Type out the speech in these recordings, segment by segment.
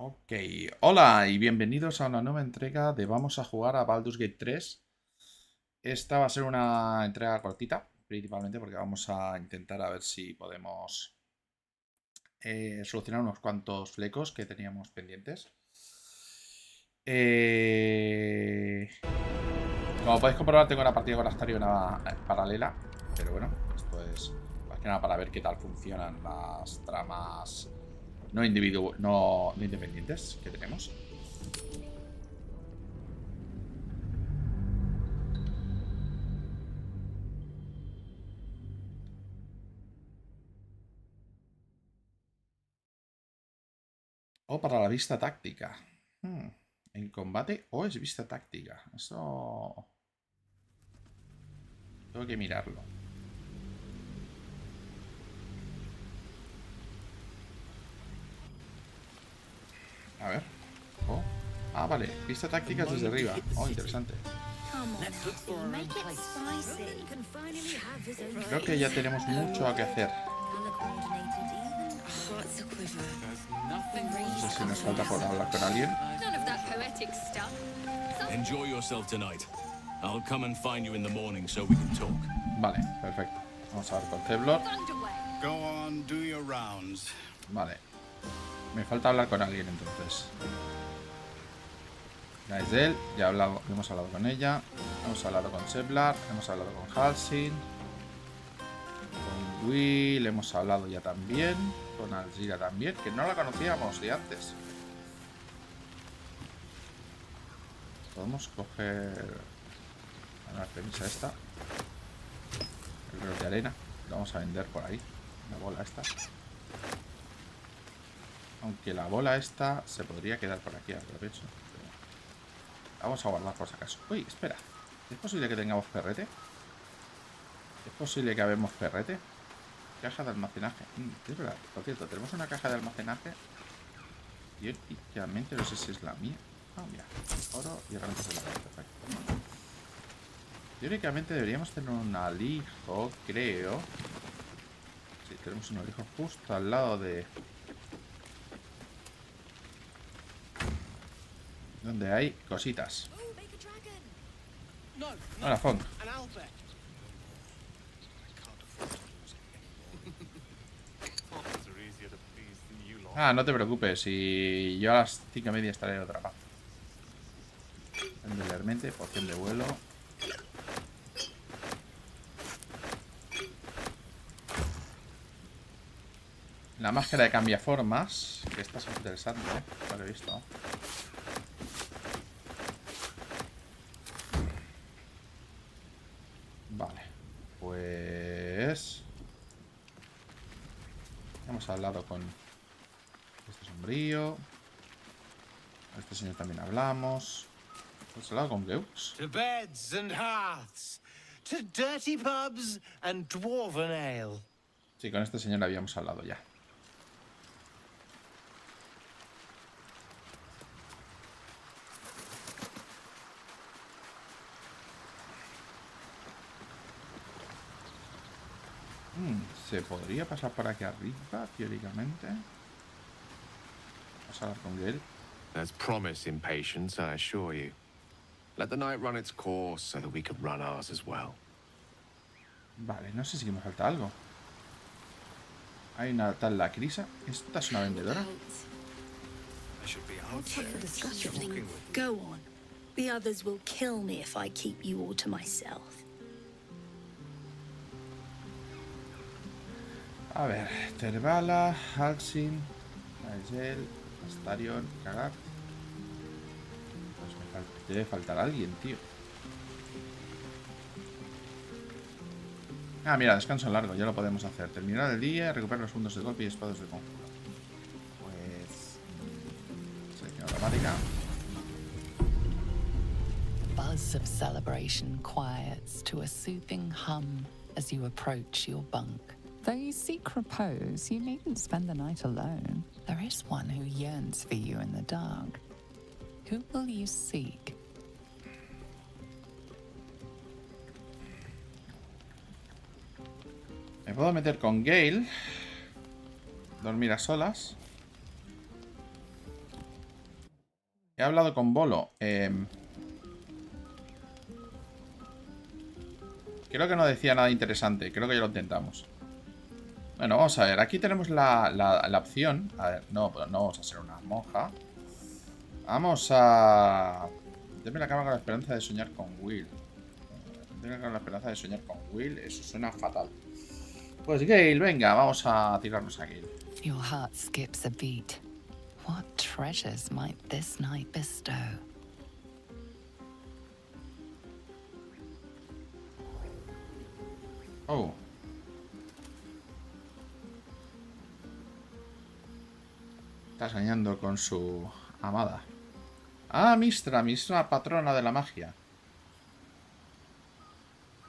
Ok, hola y bienvenidos a una nueva entrega de Vamos a jugar a Baldur's Gate 3. Esta va a ser una entrega cortita, principalmente porque vamos a intentar a ver si podemos solucionar unos cuantos flecos que teníamos pendientes. Como podéis comprobar, tengo una partida con Astaria y una paralela, pero bueno, esto es más que nada para ver qué tal funcionan las tramas no independientes que tenemos. O para la vista táctica. En combate o es vista táctica. Eso tengo que mirarlo. A ver. Oh. Ah, vale. Vista táctica desde arriba. Oh, interesante. Creo que ya tenemos mucho a que hacer. No sé si nos falta por hablar con alguien. Enjoy yourself tonight. I'll come and find you in the morning so we can talk. Vale, perfecto. Vamos a ver con Ceblor. Go on, do your rounds. Vale. Me falta hablar con alguien entonces. Ya es de él. Ya hemos hablado con ella. Hemos hablado con Seblar. Hemos hablado con Halsin. Con Will hemos hablado ya también. Con Alzira también, que no la conocíamos de antes. Podemos coger la premisa esta. El reloj de arena. Lo vamos a vender por ahí. La bola esta. Aunque la bola esta se podría quedar por aquí, aprovecho. La vamos a guardar por si acaso. Uy, espera. ¿Es posible que tengamos perrete? ¿Es posible que habemos perrete? Caja de almacenaje. Es verdad. Por cierto, tenemos una caja de almacenaje. Y efectivamente no sé si es la mía. Ah, mira. Oro y herramientas de la pared. Perfecto. Teóricamente deberíamos tener un alijo, creo. Sí, tenemos un alijo justo al lado de... donde hay cositas. Hola, Fong. Ah, no te preocupes. Y yo a las 5:30 estaré en otra paz. Endelermente, poción de vuelo. La máscara de cambiaformas. Que esta es interesante, ¿eh? No lo he visto. Vale. Pues... hemos hablado con este sombrío. A este señor también hablamos. ¿Hemos hablado con Geux? To beds and hearths, to dirty pubs and dwarven ale. Sí, con este señor habíamos hablado ya. Se podría pasar por aquí arriba, teóricamente. Vamos a hablar con él. There's promise in patience, I assure you. Let the night run its course so that we can run ours as well. Vale, no sé si me falta algo. Hay una tal Lacrisa. ¿Esta es una vendedora? Go on. The others will kill me if I keep you all to myself. A ver, Terbala, Halsin, Aegel, Astarion, Kagat. Pues debe faltar alguien, tío. Ah, mira, descanso largo, ya lo podemos hacer. Terminar el día, recuperar los puntos de golpe y espados de conjuro. Pues... selección automática. Buzz of celebration quiets to a soothing hum as you approach your bunk. Though you seek repose, you needn't spend the night alone. There is one who yearns for you in the dark. Who will you seek? Me puedo meter con Gale. Dormir a solas. He hablado con Bolo. Creo que no decía nada interesante. Creo que ya lo intentamos. Bueno, vamos a ver. Aquí tenemos la opción. A ver, no vamos a ser una monja. Vamos a... Deme la cama con la esperanza de soñar con Will. Deme la esperanza de soñar con Will. Eso suena fatal. Pues Gale, venga, vamos a tirarnos a Gale. Your heart skips a beat. What treasures might this night bestow? Oh. Está soñando con su amada. Ah, Mistra patrona de la magia.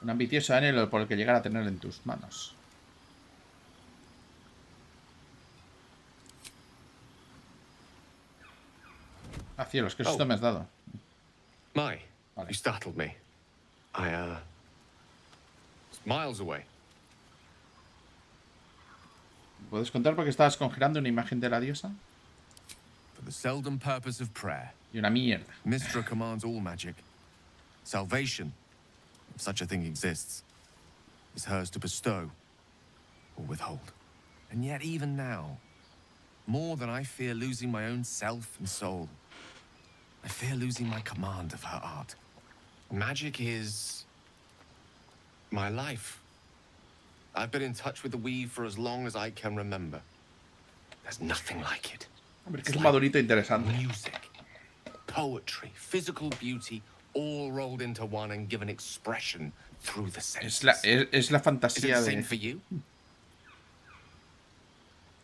Un ambicioso anhelo por el que llegar a tener en tus manos. Ah, cielos, qué susto me has dado. My, Vale. you startled me. I, it's miles away. ¿Puedes contar por qué estabas congelando una imagen de la diosa? For the seldom purpose of prayer, Y una mierda. Mistra commands all magic. Salvation, if such a thing exists, is hers to bestow or withhold. And yet even now, more than I fear losing my own self and soul, I fear losing my command of her art. Magic is my life. I've been in touch with the weave for as long as I can remember. There's nothing like it. Hombre, que es un madurito interesante. Music, poetry, physical beauty, all rolled into one and given expression through the senses. Es la Is it fantasía the same de... for you?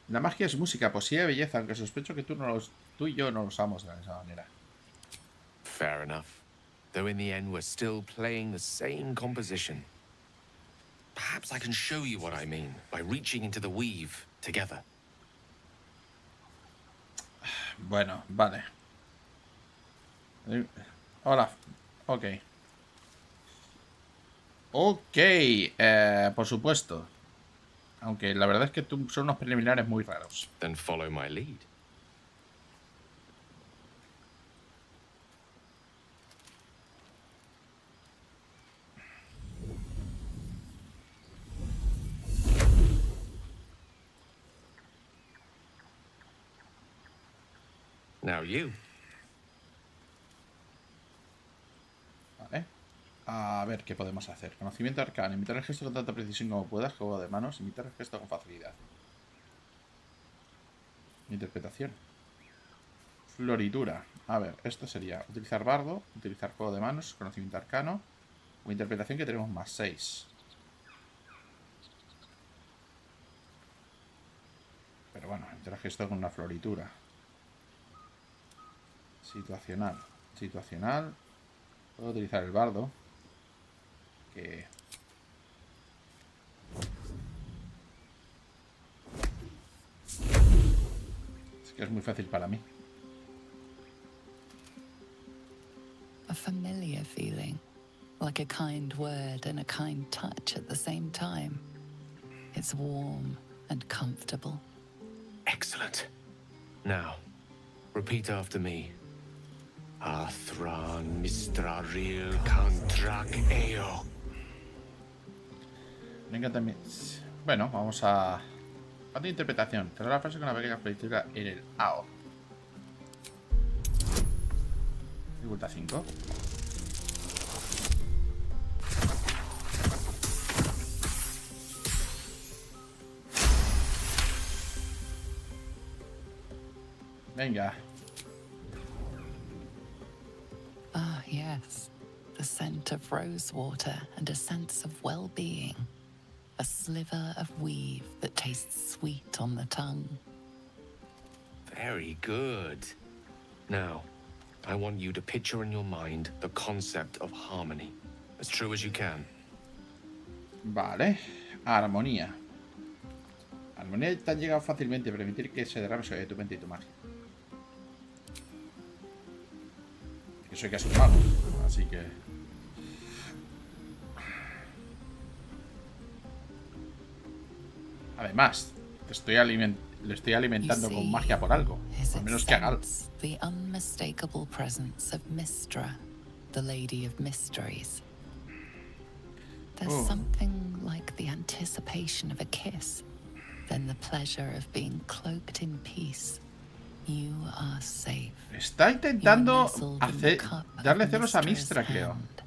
La magia es música, poesía y belleza, aunque sospecho que tú y yo no lo usamos de esa manera. Fair enough. Though in the end we're still playing the same composition. Perhaps I can show you what I mean by reaching into the weave together. Bueno, vale. Hola. Ok. Ok. Por supuesto. Aunque la verdad es que son unos preliminares muy raros. Then follow my lead. Now you. Vale. A ver qué podemos hacer. Conocimiento arcano. Imitar el gesto con tanta precisión como puedas. Juego de manos. Imitar el gesto con facilidad. Interpretación. Floritura. A ver, esto sería utilizar bardo, utilizar juego de manos, conocimiento arcano o interpretación, que tenemos más 6. Pero bueno, interage esto con una floritura. Situacional. Situacional. Puedo utilizar el bardo. Que... es que es muy fácil para mí. A familiar feeling, like a kind word and a kind touch at the same time. It's warm and comfortable. Excellent. Now, repeat after me. Athran Mistraril Kantrak Eo. Venga también. Bueno, vamos a... Falta interpretación. Cerrar la frase con una pequeña floritura en el AO. Dificultad 5. Venga. Ah, yes. The scent of rose water and a sense of well-being. A sliver of weave that tastes sweet on the tongue. Very good. Now, I want you to picture in your mind the concept of harmony, as true as you can. Vale. Armonía. Armonía te ha llegado fácilmente. Permitir que se derrame sobre tu mente y tu magia. Que soy casi un mago. Así que... Además, te estoy le estoy You alimentando con see, magia por algo. is Al it menos que haga algo. sense the unmistakable presence of Mystra, the Lady of Mysteries. There's Oh. something like the anticipation of a kiss, then the pleasure of being cloaked in peace. You are safe. Está You're intentando nestled in the cup of darle celos a Mystra's Mistra, creo. hand.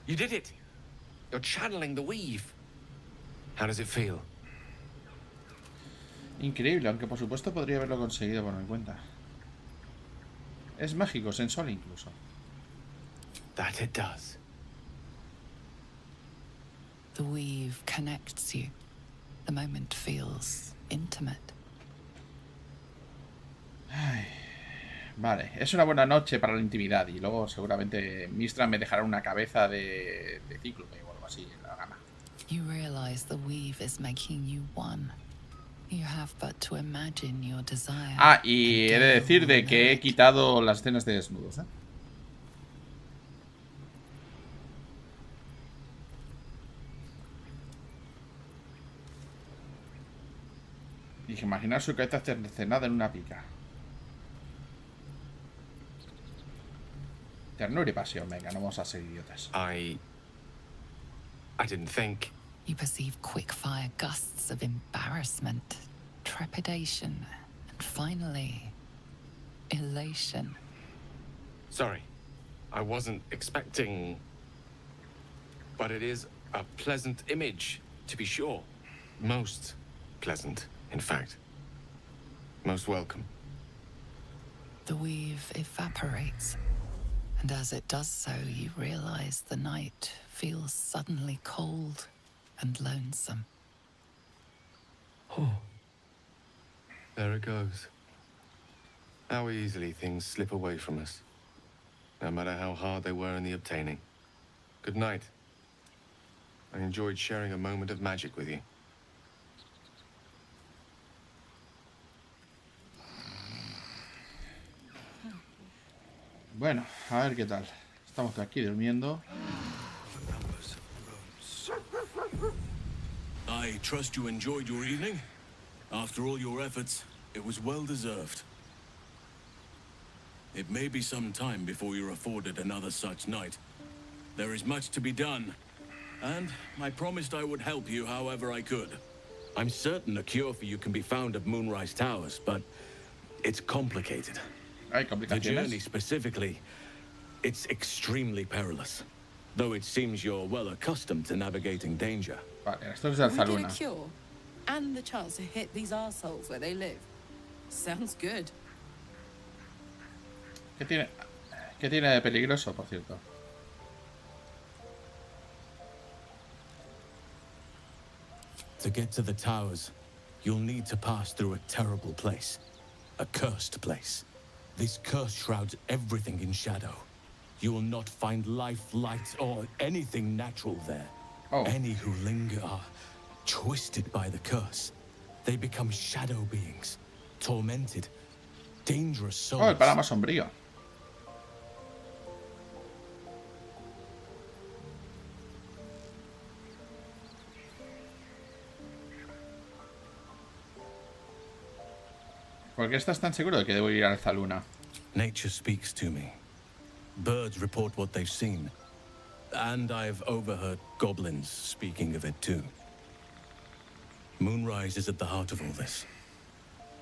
You did it! You're channeling the weave. How does it feel? Increíble, aunque por supuesto podría haberlo conseguido por mi cuenta. Es mágico, sensual incluso. That it does. The weave connects you. The moment feels intimate. Vale, es una buena noche para la intimidad. Y luego seguramente Mistra me dejará una cabeza de cíclope o algo así en la gama. You realize the weave is making you one. You have but to imagine your desire. Ah, y he and de go decir de on que he it. quitado las escenas de desnudos, ¿eh? Dije, imaginar su cabeza cercenada en una pica. Ternura y pasión, venga, no vamos a ser idiotas. I didn't think. You perceive quick-fire gusts of embarrassment, trepidation, and finally, elation. Sorry. I wasn't expecting. But it is a pleasant image, to be sure. Most pleasant, in fact. Most welcome. The weave evaporates, and as it does so, you realize the night feels suddenly cold and lonesome. Oh. There it goes. How easily things slip away from us. No matter how hard they were in the obtaining. Good night. I enjoyed sharing a moment of magic with you. Bueno, a ver qué tal. Estamos aquí durmiendo. I trust you enjoyed your evening. After all your efforts, it was well deserved. It may be some time before you're afforded another such night. There is much to be done, and I promised I would help you however I could. I'm certain a cure for you can be found at Moonrise Towers, but it's complicated. Hay The journey complicaciones. specifically, it's extremely perilous. Though it seems you're well accustomed to navigating danger. Vale, esto es de We get a Alzaluna. cure and the chance to hit these arseholes where they live. Sounds good. ¿Qué tiene de peligroso, por cierto? To get to the towers, you'll need to pass through a terrible place. A cursed place. This curse shrouds everything in shadow. You will not find life, light, or anything natural there. Oh. Any who linger are twisted by the curse. They become shadow beings, tormented, dangerous souls. Oh, el panorama sombrío. ¿Por qué estás tan seguro de que debo ir a Alzaluna? Nature speaks to me. Birds report what they've seen. And I've overheard goblins speaking of it too. Moonrise is at the heart of all this.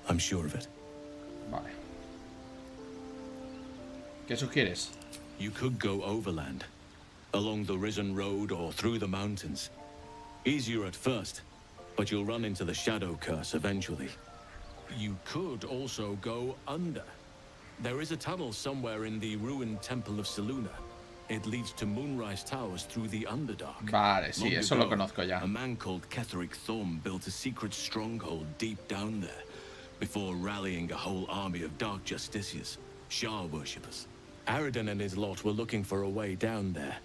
I'm sure of it. Vale. ¿Qué sugieres? You could go overland, along the Risen Road or through the mountains. Easier at first, but you'll run into the Shadow Curse eventually. You could also go under. There is a tunnel somewhere in the ruined Temple of Seluna. It leads to Moonrise Towers through the Underdark. Vale, sí, Long eso lo ago, conozco ya. A man called Ketheric Thorm built a secret stronghold deep down there, before rallying a whole army of Dark Justiciars, Shah worshippers. Aridon and his lot were looking for a way down there.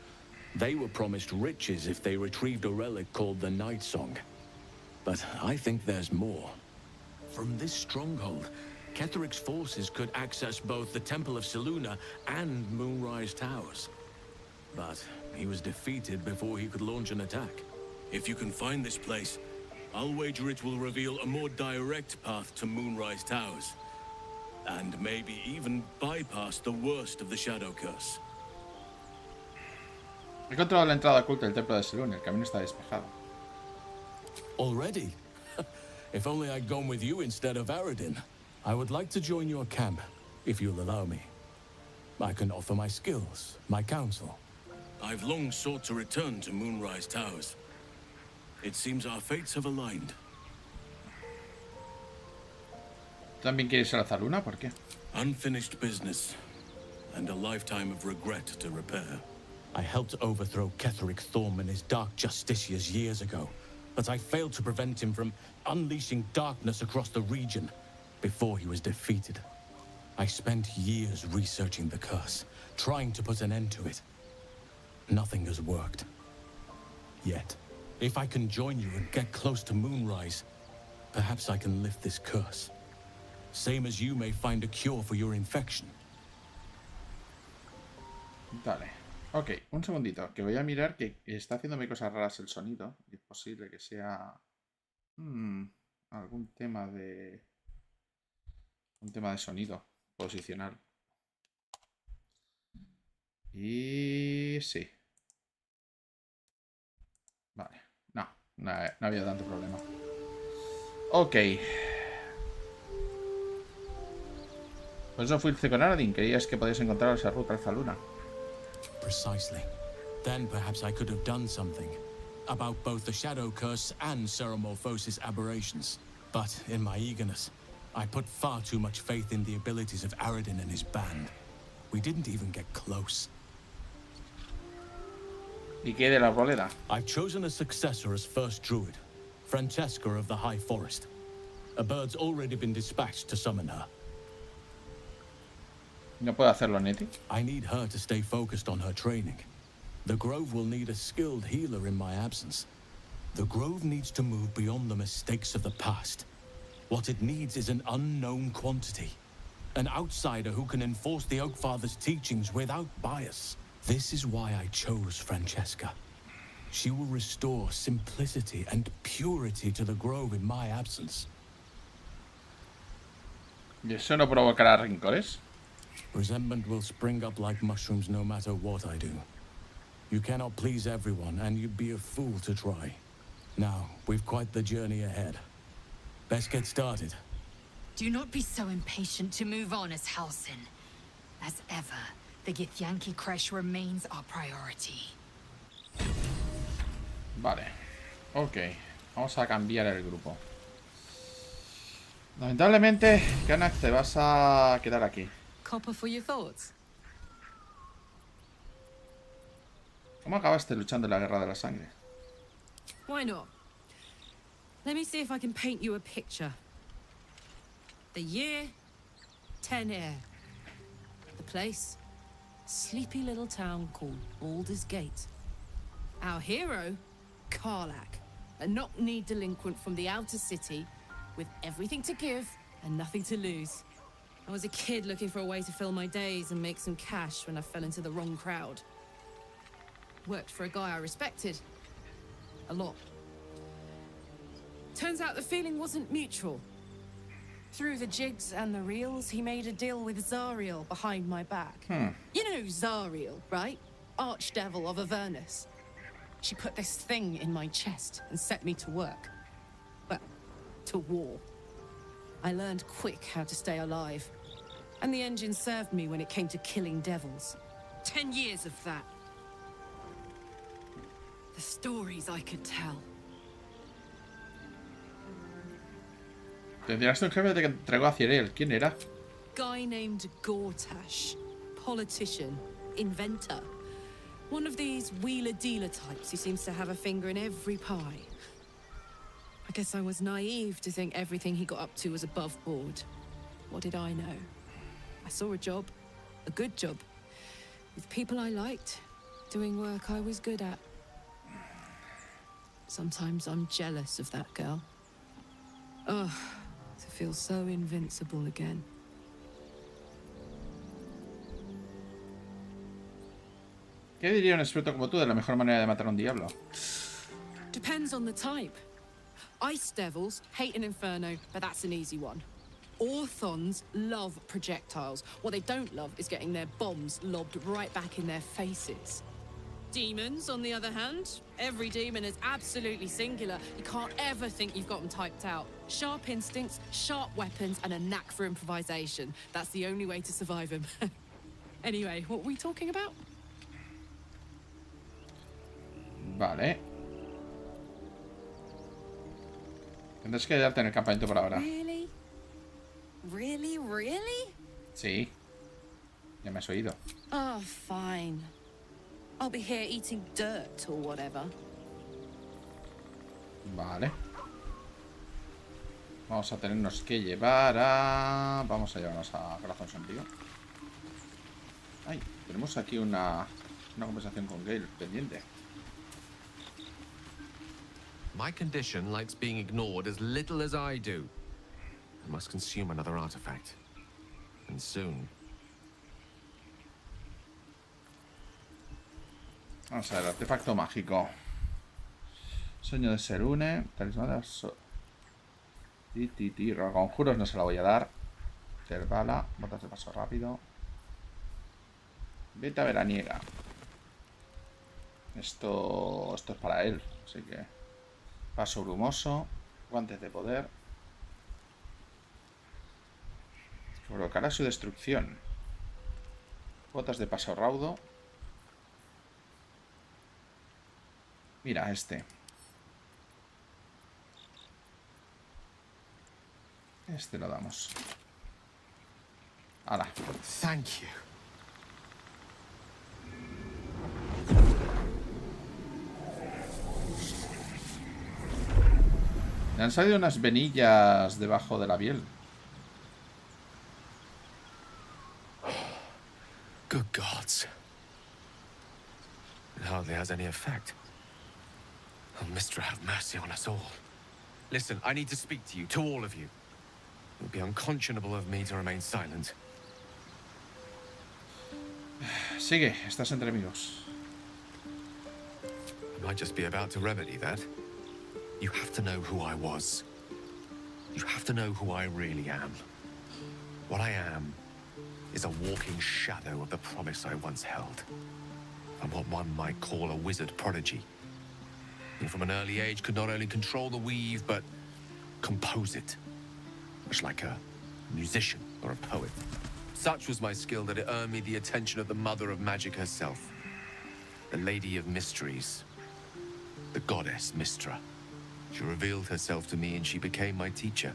They were promised riches if they retrieved a relic called the Night Song. But I think there's more. From this stronghold, Ketheric's forces could access both the Temple of Seluna and Moonrise Towers. But he was defeated before he could launch an attack. If you can find this place, I'll wager it will reveal a more direct path to Moonrise Towers. And maybe even bypass the worst of the Shadow Curse. He controlado la entrada oculta del templo de Selûne. El camino está despejado. Already? If only I'd gone with you instead of Aradin. I would like to join your camp, if you'll allow me. I can offer my skills, my counsel. I've long sought to return to Moonrise Towers. It seems our fates have aligned. ¿También quieres ir a Zaluna? ¿Por qué? Unfinished business, and a lifetime of regret to repair. I helped overthrow Ketheric Thorm and his Dark Justiciars years ago, but I failed to prevent him from unleashing darkness across the region before he was defeated. I spent years researching the curse, trying to put an end to it. Nothing has worked. Yet, if I can join you and get close to Moonrise, perhaps I can lift this curse. Same as you may find a cure for your infection. Vale. Ok, un segundito, que voy a mirar que está haciéndome cosas raras el sonido. Y es posible que sea algún tema de... un tema de sonido posicional. Y... sí. Vale. No había tanto problema. Ok. Pues eso fuiste con Aradin. Creías que podías encontrar esa ruta al Zaluna. Precisely. Then perhaps I could have done something about both the Shadow Curse and Ceramorphosis aberrations. But in my eagerness, I put far too much faith in the abilities of Aradin and his band. We didn't even get close. ¿Y qué de la arboleda? I've chosen a successor as first druid, Francesca of the High Forest. A bird's already been dispatched to summon her. ¿No puedo hacerlo, Nettie? I need her to stay focused on her training. The Grove will need a skilled healer in my absence. The Grove needs to move beyond the mistakes of the past. What it needs is an unknown quantity. An outsider who can enforce the Oakfather's teachings without bias. This is why I chose Francesca. She will restore simplicity and purity to the Grove in my absence. ¿Y eso no provocará rencores? Resentment will spring up like mushrooms no matter what I do. You cannot please everyone, and you'd be a fool to try. Now, we've quite the journey ahead. Best get started. Do not be so impatient to move on as Halsin. As ever, the Githyanki Kresh remains our priority. Vale. Ok. Vamos a cambiar el grupo. Lamentablemente, Kanak, te vas a quedar aquí. Copper for your thoughts. ¿Cómo acabaste luchando en la Guerra de la Sangre? Why not? Let me see if I can paint you a picture. The year, 10 Air. The place, sleepy little town called Baldur's Gate. Our hero, Karlach, a knock-knee delinquent from the outer city with everything to give and nothing to lose. I was a kid looking for a way to fill my days and make some cash when I fell into the wrong crowd. Worked for a guy I respected. A lot. Turns out the feeling wasn't mutual. Through the jigs and the reels, he made a deal with Zariel behind my back. You know Zariel, right? Archdevil of Avernus. She put this thing in my chest and set me to work. Well, to war. I learned quick how to stay alive. And the engine served me when it came to killing devils. 10 years of that. The stories I could tell. Tendrías un jefe que te entregó a Ciriel. ¿Quién era? Guy named Gortash. Politician. Inventor. One of these wheeler-dealer types who seems to have a finger in every pie. I guess I was naive to think everything he got up to was above board. What did I know? I saw a job. A good job. With people I liked. Doing work I was good at. Sometimes I'm jealous of that girl. Oh, to feel so invincible again. ¿Qué diría un experto como tú de la mejor manera de matar a un diablo? Depends on the type. Ice devils hate an inferno, but that's an easy one. Orthons love projectiles. What they don't love is getting their bombs lobbed right back in their faces. Demons, on the other hand, every demon is absolutely singular. You can't ever think you've got them typed out. Sharp instincts, sharp weapons, and a knack for improvisation. That's the only way to survive them. Anyway, what were we talking about? Vale. Tendrás que quedarte en el campamento por ahora. Really? Really, really? Sí. Ya me has oído. Oh, fine. I'll be here eating dirt or whatever. Vale. Vamos a tenernos que llevar a... Vamos a llevarnos a Corazón Sombrío. Ay, tenemos aquí una conversación con Gale pendiente. My condition likes being ignored as little as I do. I must consume another artifact. And soon. Vamos a ver, artefacto mágico. Sueño de Serune. Talismán de conjuros no se la voy a dar. Terbala. Botas de paso rápido. Beta veraniega. Esto es para él. Así que... Paso brumoso. Guantes de poder. Provocará su destrucción. Botas de paso raudo. Mira, este. Este lo damos. ¡Hala! Thank you. Le han salido unas venillas debajo de la piel. Good gods. It hardly has any effect. Oh, Mistra, have mercy on us all. Listen, I need to speak to you, to all of you. It would be unconscionable of me to remain silent. Sigue, estás entre amigos. I might just be about to remedy that. You have to know who I was. You have to know who I really am. What I am is a walking shadow of the promise I once held. I'm what one might call a wizard prodigy. And from an early age could not only control the weave, but compose it. Much like a musician or a poet. Such was my skill that it earned me the attention of the mother of magic herself. The Lady of Mysteries. The goddess Mistra. She revealed herself to me and she became my teacher.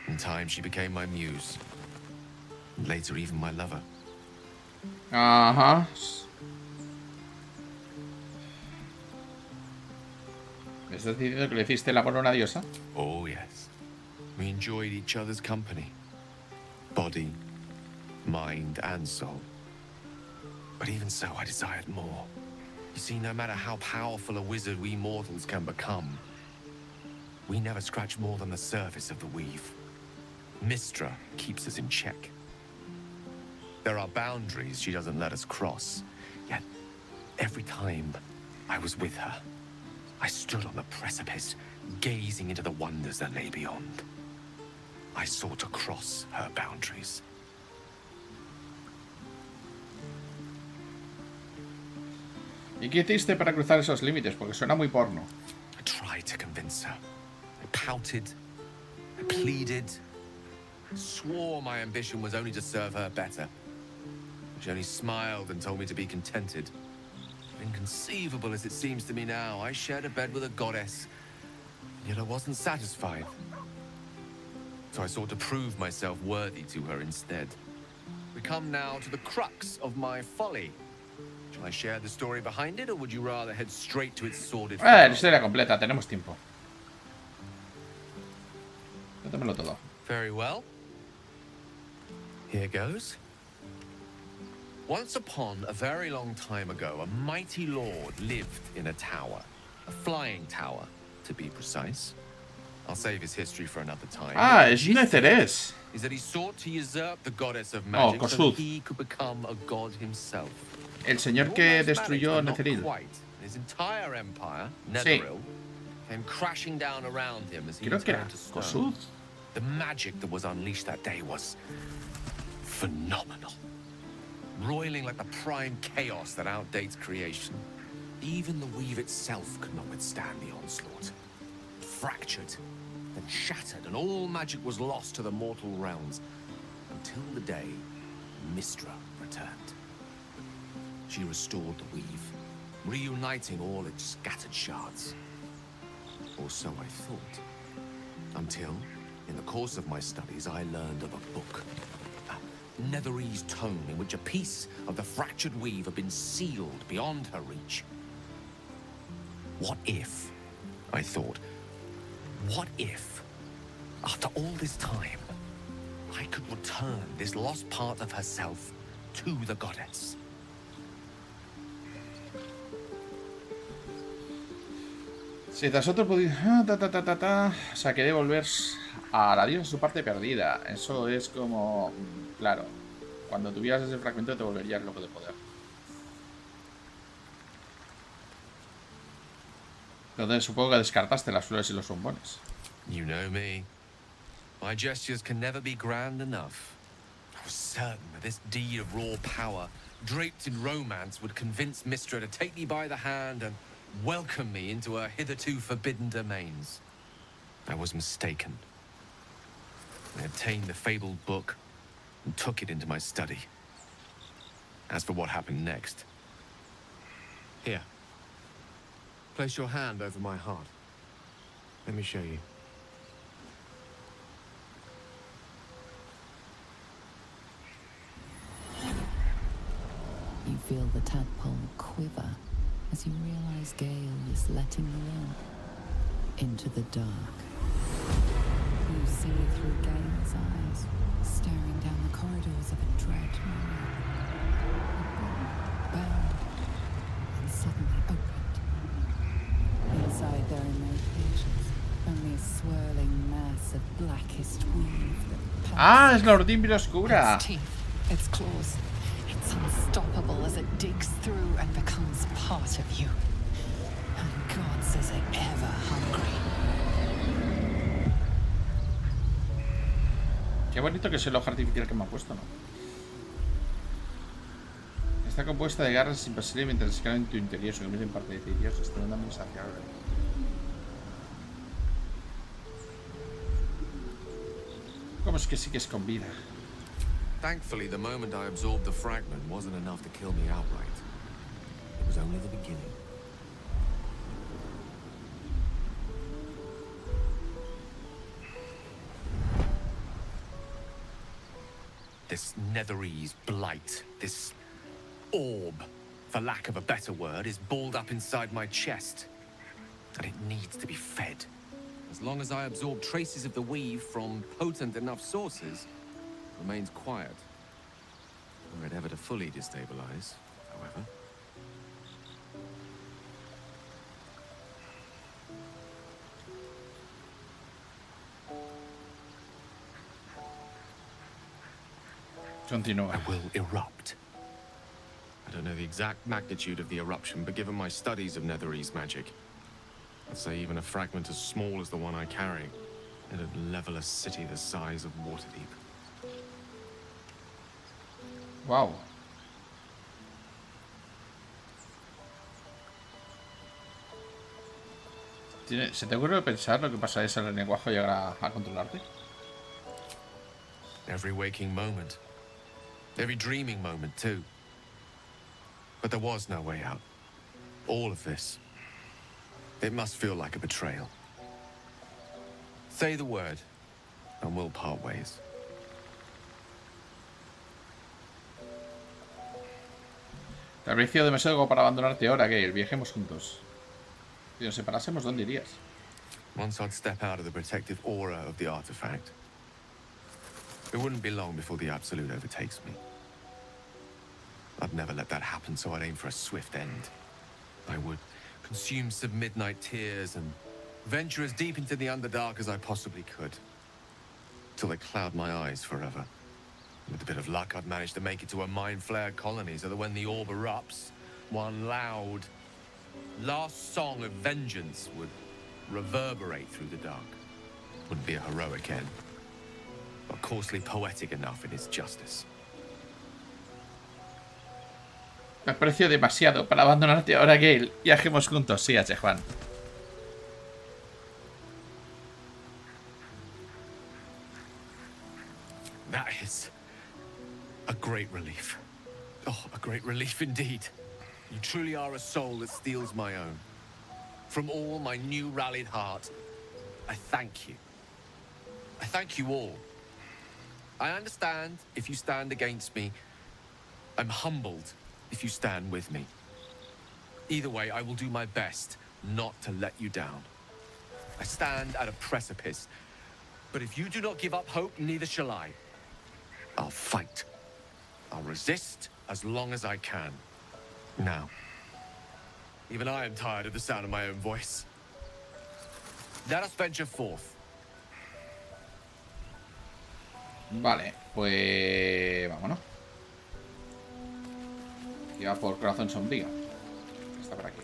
In time, she became my muse. And later, even my lover. Ajá. ¿Me estás diciendo que le hiciste el amor a una diosa? Oh, yes. We enjoyed each other's company. Body, mind, and soul. But even so, I desired more. You see, no matter how powerful a wizard we mortals can become, we never scratch more than the surface of the weave. Mistra keeps us in check. There are boundaries she doesn't let us cross. Yet, every time I was with her, I stood on the precipice, gazing into the wonders that lay beyond. I sought to cross her boundaries. ¿Y qué hiciste para cruzar esos límites? Porque suena muy porno. I tried to convince her. I pouted. I pleaded. Swore my ambition was only to serve her better. She only smiled and told me to be contented. Inconceivable as it seems to me now, I shared a bed with a goddess, yet I wasn't satisfied. So I sought to prove myself worthy to her instead. We come now to the crux of my folly. Shall I share the story behind it, or would you rather head straight to its sordid La historia completa, tenemos tiempo. Cuéntamelo todo. Very well. Here goes. Once upon a very long time ago, a mighty lord lived in a tower. A flying tower, to be precise. I'll save his history for another time. Ah, es Netherés. Is that he sought to usurp the goddess of magic so that he could become a god himself. El señor que destruyó Netheril. Quite. His entire empire, Netheril, came crashing down around him as he Creo que era turned to stone. Kossuth. The magic that was unleashed that day was phenomenal. Roiling like the prime chaos that outdates creation. Even the weave itself could not withstand the onslaught. It fractured, then shattered, and all magic was lost to the mortal realms. Until the day Mistra returned. She restored the weave, reuniting all its scattered shards. Or so I thought. Until, in the course of my studies, I learned of a book. A Netherese tome in which a piece of the fractured weave had been sealed beyond her reach. What if, I thought, what if, after all this time, I could return this lost part of herself to the goddess? Si tras otro o sea, que devolver a la diosa su parte perdida. Eso es como... Claro, cuando tuvieras ese fragmento te volverías loco de poder. Entonces supongo que descartaste las flores y los bombones. You know me. My gestures can never be grand enough. I was certain that this deed of raw power, draped in romance, would convince Mistra to take me by the hand and welcome me into her hitherto forbidden domains. I was mistaken. I obtained the fabled book and took it into my study. As for what happened next... Here. Place your hand over my heart. Let me show you. You feel the tadpole quiver as you realize Gale is letting you in into the dark. You see through Gale's eyes, staring down the corridors of a dread mirror. The book bowed and suddenly opened. Inside there are no pages, only a swirling mass of blackest weave that Ah, es la Ordimbre Oscura. its teeth, its claws. It's unstoppable as it digs through and becomes part of you. And God says it ever hungry. Qué bonito que es el ojo artificial que me ha puesto, ¿no? Está compuesta de garras imposibles mientras escalan en tu interior, se convierte en parte de ti. Dios, estoy dando insaciable. ¿Cómo es que sigues con vida? Thankfully, the moment I absorbed the fragment wasn't enough to kill me outright. It was only the beginning. This Netherese blight, this orb, for lack of a better word, is balled up inside my chest. And it needs to be fed. As long as I absorb traces of the weave from potent enough sources, it remains quiet. Were it ever to fully destabilize, however. Continúa. I will erupt. I don't know the exact magnitude of the eruption, but given my studies of Netherese magic, I'd say even a fragment as small as the one I carry, it'd level a city the size of Waterdeep. Wow. ¿Se te ocurre pensar lo que pasaría si el lenguaje llegara a controlarte? Every waking moment. Every dreaming moment, too. But there was no way out. All of this. It must feel like a betrayal. Say the word, and we'll part ways. Te habría sido demasiado como para abandonarte ahora, Gale. Viajemos juntos. Si nos separásemos, ¿dónde irías? Once I'd step out of the protective aura of the artifact, it wouldn't be long before the Absolute overtakes me. I'd never let that happen, so I'd aim for a swift end. I would consume some midnight tears and venture as deep into the Underdark as I possibly could, till they cloud my eyes forever. With a bit of luck, I'd manage to make it to a mind-flared colony, so that when the orb erupts, one loud, last song of vengeance would reverberate through the dark. Wouldn't be a heroic end, but coarsely poetic enough in its justice. Me aprecio demasiado para abandonarte ahora, Gale. Viajemos juntos, sí, H. Juan. That is a great relief. Oh, a great relief indeed. You truly are a soul that steals my own. From all my new rallied heart, I thank you. I thank you all. I understand if you stand against me. I'm humbled if you stand with me. Either way, I will do my best not to let you down. I stand at a precipice, but if you do not give up hope, neither shall I. I'll fight. I'll resist as long as I can. Now, even I am tired of the sound of my own voice. Let us venture forth. Vale, pues vámonos. Y va por corazón sombrío. Está por aquí.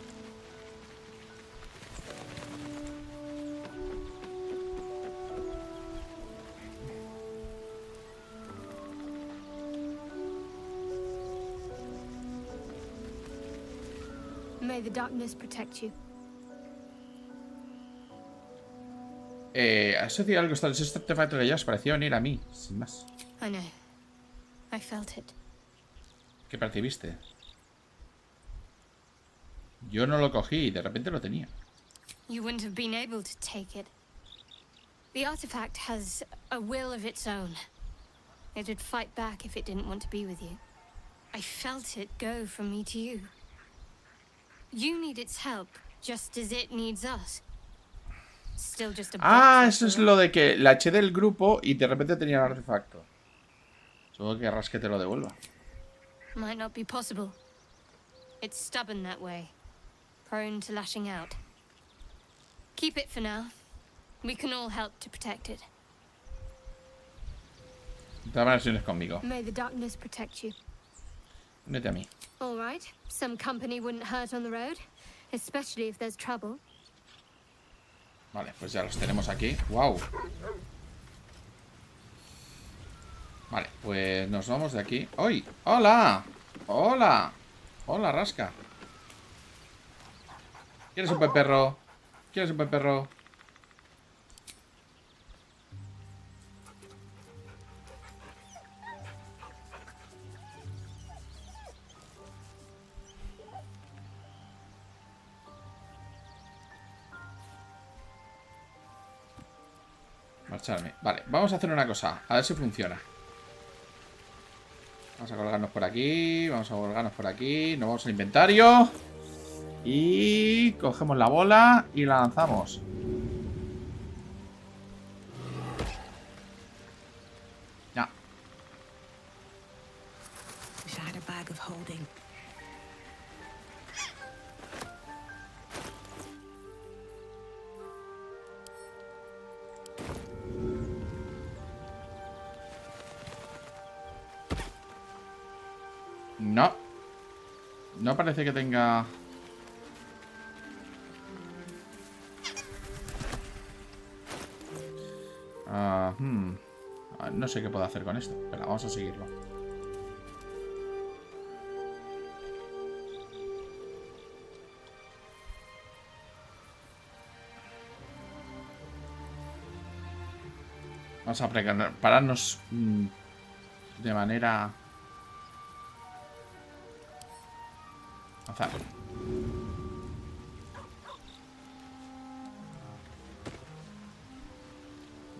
May the darkness protect you. ¿Has sentido algo? Ese artefacto que ya os pareció venir a mí, sin más. I know. I felt it. ¿Qué percibiste? Yo no lo cogí y de repente lo tenía. You wouldn't have been able to take it. The artifact has a will of its own. It'd fight back if it didn't want to be with you. I felt it go from me to you. You need its help, just as it needs us. Still just a Ah, eso es lo de que la eché del grupo y de repente tenía el artefacto. Solo que querrás que te lo devuelva. Might not be possible. It's stubborn that way. Prone to lashing out. Keep it for now. We can all help to protect it. Dame versiones conmigo. May the darkness protect you. Únete a mí. All right. Some company wouldn't hurt on the road, especially if there's trouble. Vale, pues ya los tenemos aquí. ¡Wow! Vale, pues nos vamos de aquí. ¡Uy! ¡Hola! ¡Hola! ¡Hola, Rasca! ¿Quieres un buen perro? ¿Quieres un buen perro? Marcharme. Vale, vamos a hacer una cosa. A ver si funciona. Vamos a colgarnos por aquí. Vamos a colgarnos por aquí. Nos vamos al inventario. Y cogemos la bola y la lanzamos. Ya. No. No parece que tenga... No sé qué puedo hacer con esto. Pero vamos a seguirlo. Vamos a prepararnos de manera... azar.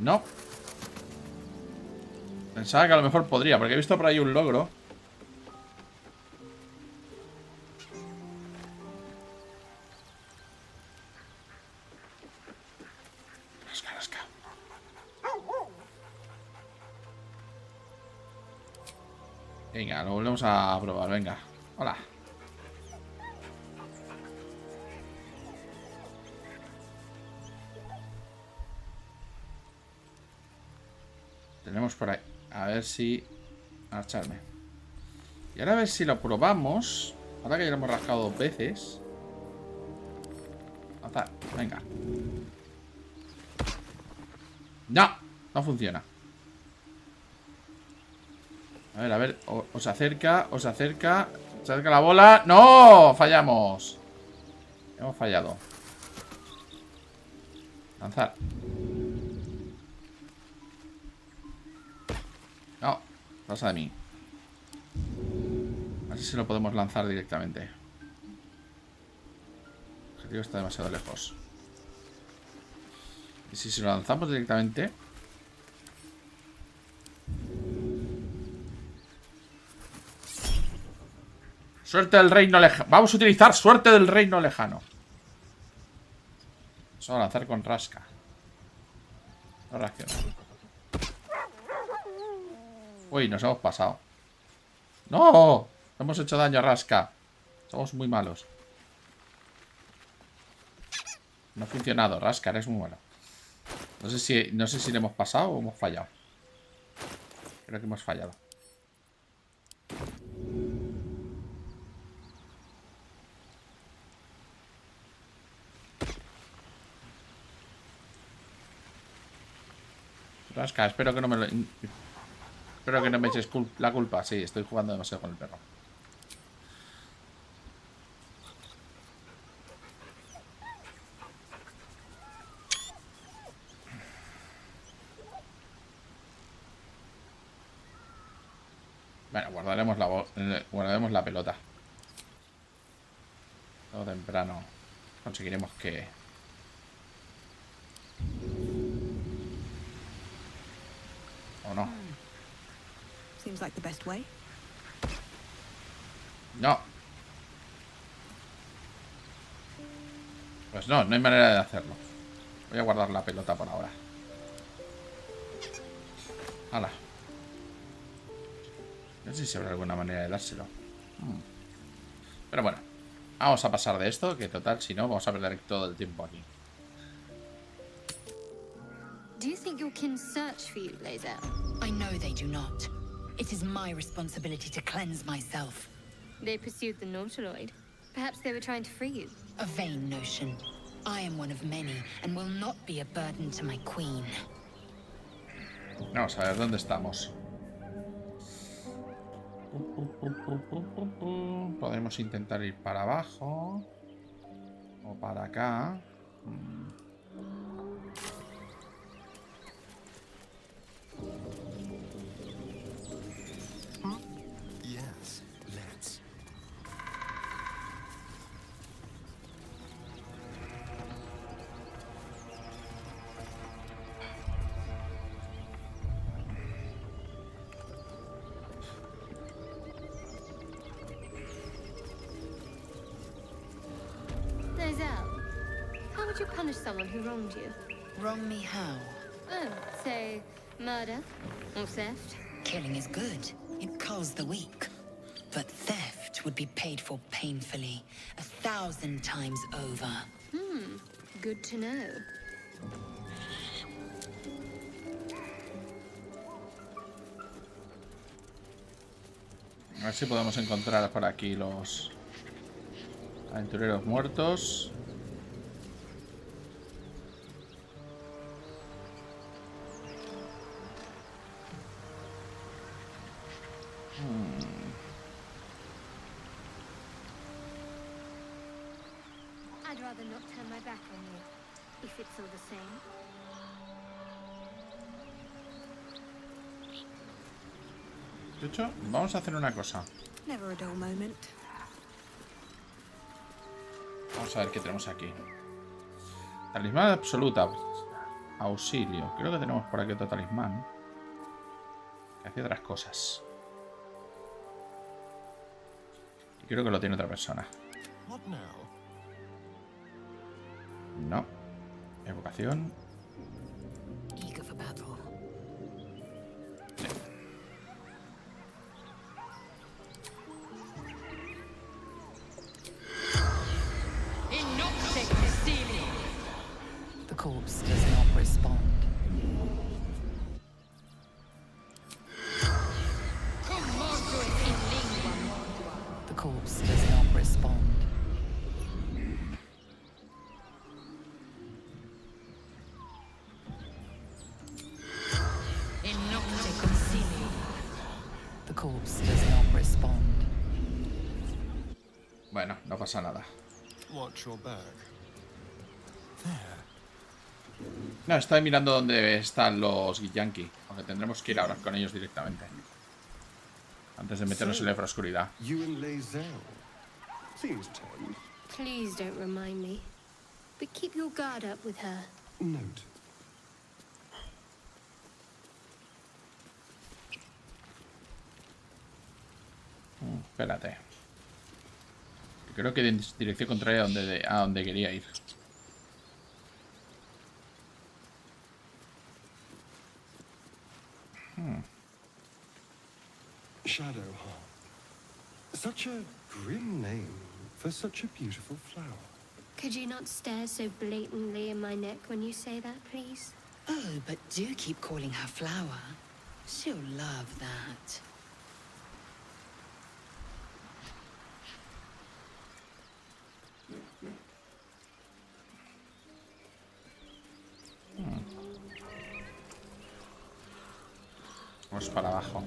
No. Pensaba que a lo mejor podría, porque he visto por ahí un logro. Rasca, rasca. Venga, lo volvemos a probar, venga. Hola. Tenemos por ahí. A ver si... marcharme. Y ahora a ver si lo probamos. Ahora que ya lo hemos rascado 2 veces. Azar, venga. No, no funciona. A ver, os acerca, os acerca. Se acerca la bola. ¡No! Fallamos. Hemos fallado. Lanzar. No, pasa de mí. A ver si lo podemos lanzar directamente. El objetivo está demasiado lejos. Y si lo lanzamos directamente... Suerte del reino lejano. Vamos a utilizar suerte del reino lejano. Vamos a lanzar con rasca. No reacciona. Uy, nos hemos pasado. ¡No! Hemos hecho daño a rasca. Somos muy malos. No ha funcionado, rasca, eres muy malo. No sé si le hemos pasado o hemos fallado. Creo que hemos fallado. Rasca, espero que no me lo... Espero que no me eches la culpa. Sí, estoy jugando demasiado con el perro. Bueno, guardaremos la pelota. Todo temprano conseguiremos que... ¿O no? Seems like the best way. No. Pues no hay manera de hacerlo. Voy a guardar la pelota por ahora. Hala. No sé si habrá alguna manera de dárselo. Pero bueno. Vamos a pasar de esto, que total, si no, vamos a perder todo el tiempo aquí. Do you think your kin search for you, Lae'zel? I know they do not. It is my responsibility to cleanse myself. They pursued the Nautiloid. Perhaps they were trying to free you. A vain notion. I am one of many, and will not be a burden to my queen. Vamos a ver dónde estamos. Podemos intentar ir para abajo. O para acá. Yes, let's. Lae'zel, how would you punish someone who wronged you? Wrong me how? Oh, say, murder or theft? Killing is good. It culls the weak. But theft would be paid for painfully, 1,000 times over. Good to know. A ver si podemos encontrar por aquí los aventureros muertos. I'd rather not turn my back on you, if it's all the same. De hecho, vamos a hacer una cosa. Never a dull moment. Vamos a ver qué tenemos aquí. Talismán absoluta. Auxilio. Creo que tenemos por aquí otro talismán que hace otras cosas. Y creo que lo tiene otra persona. No. Evocación. Eager for battle. Sí. The corpse does not respond. The corpse does not respond. corpse does not respond. Bueno, no pasa nada. Watch your back. No, estoy mirando dónde están los Githyanki, aunque tendremos que ir ahora con ellos directamente. Antes de meternos en la infraoscuridad. You and Lae'zel. Seems tame. Please don't remind me. But keep your guard up with her. Note. Espérate. Creo que en dirección contraria a donde quería ir. Shadowheart. Such a grim name for such a beautiful flower. Could you not stare so blatantly in my neck when you say that, please? Oh, but do keep calling her Flower. She'll love that. Vamos para abajo.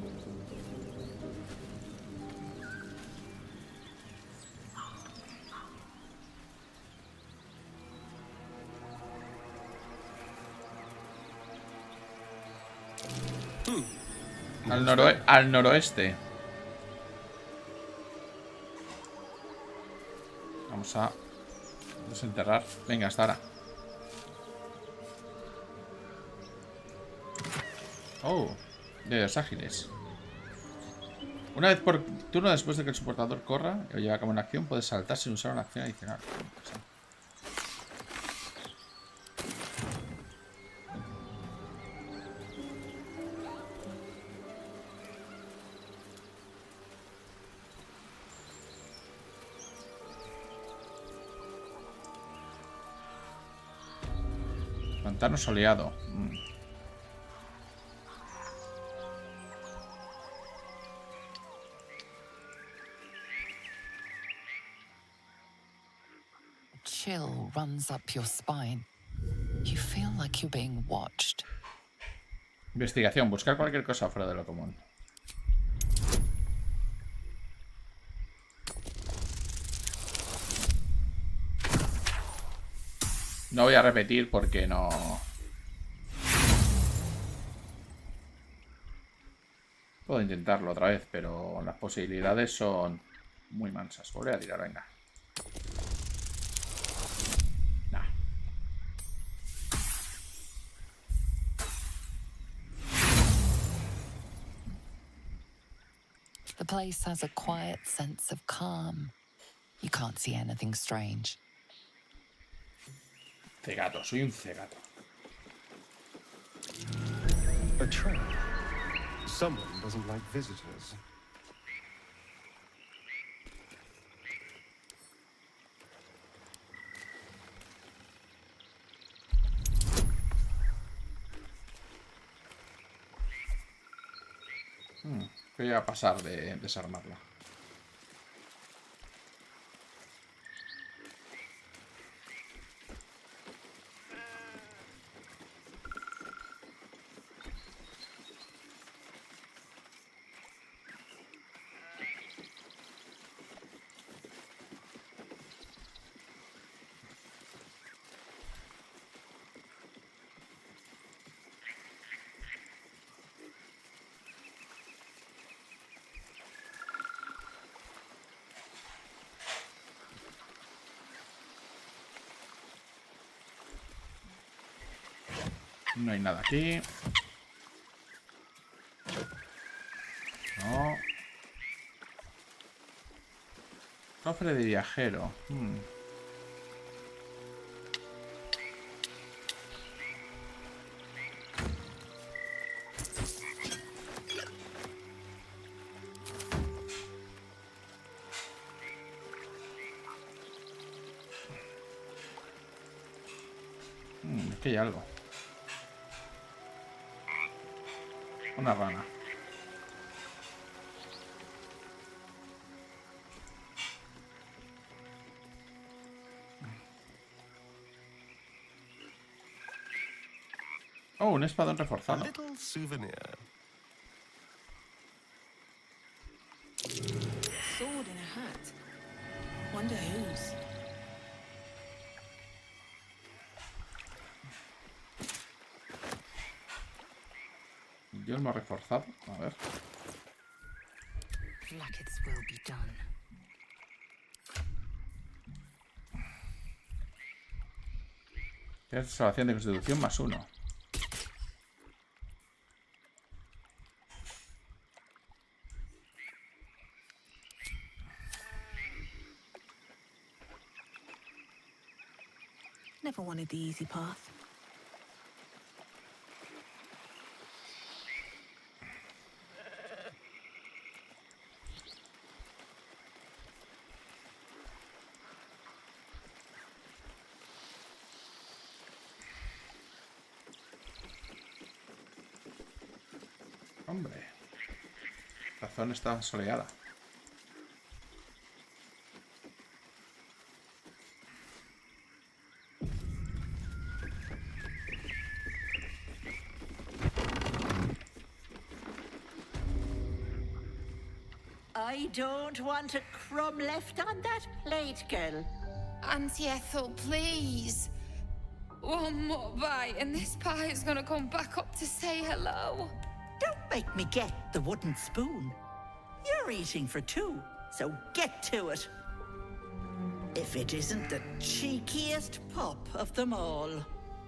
Al noroeste. Vamos a desenterrar. Venga, hasta ahora. Oh, dedos ágiles. Una vez por turno después de que el soportador corra o lleve a cabo una acción, puede saltar sin usar una acción adicional. Pantano soleado. Chill runs up your spine. You feel like you're being watched. Investigación. Buscar cualquier cosa fuera de lo común. No voy a repetir porque no... Puedo intentarlo otra vez, pero las posibilidades son muy mansas. Volveré a tirar, venga. Nah. The place has a quiet sense of calm. You can't see anything strange. Cegato, soy un cegato. A trap. Someone doesn't like visitors. Voy a pasar de desarmarla. No hay nada aquí. No. Cofre de viajero. Aquí hay algo. Una rana. Oh, un espadón reforzado. A little souvenir. Wonder whose. Yelmo reforzado. A ver. Blackets will be done. Tienes salvación de constitución +1. Never wanted the easy path. Hombre, la zona está soleada. I don't want a crumb left on that plate, girl. Auntie Ethel, please. One more bite and this pie is gonna come back up to say hello. Don't make me get the wooden spoon. You're eating for two, so get to it. If it isn't the cheekiest pup of them all,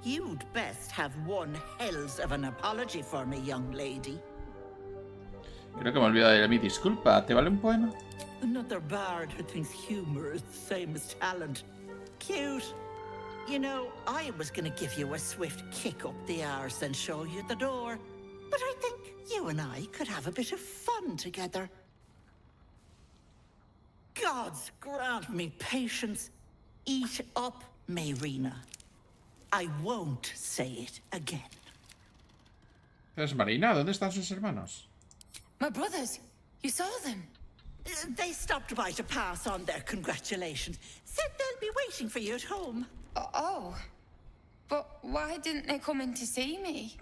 you'd best have one hells of an apology for me, young lady. Creo que me he olvidado de mi disculpa. ¿Te vale un poema? Another bard who thinks humor is the same as talent. Cute. You know, I was gonna give you a swift kick up the arse and show you the door. But I think you and I could have a bit of fun together. Gods grant me patience. Eat up, Mayrina. I won't say it again. ¿Es Marina? ¿Dónde están sus hermanos? My brothers, you saw them. They stopped by to pass on their congratulations. Said they'll be waiting for you at home. Oh. But why didn't they come in to see me?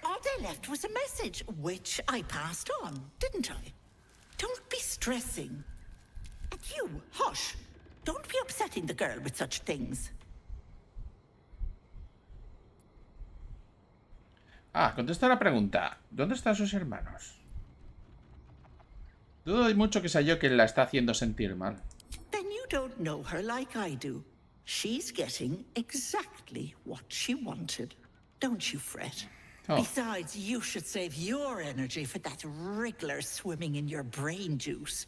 All they left was a message, which I passed on, didn't I? Don't be stressing. And you, hush. Don't be upsetting the girl with such things. Ah, contesta la pregunta. ¿Dónde están sus hermanos? Dudo mucho que sea yo quien la está haciendo sentir mal. Then you don't know her like I do. She's getting exactly what she wanted. Don't you fret. Oh. Besides, you should save your energy for that wriggler swimming in your brain juice.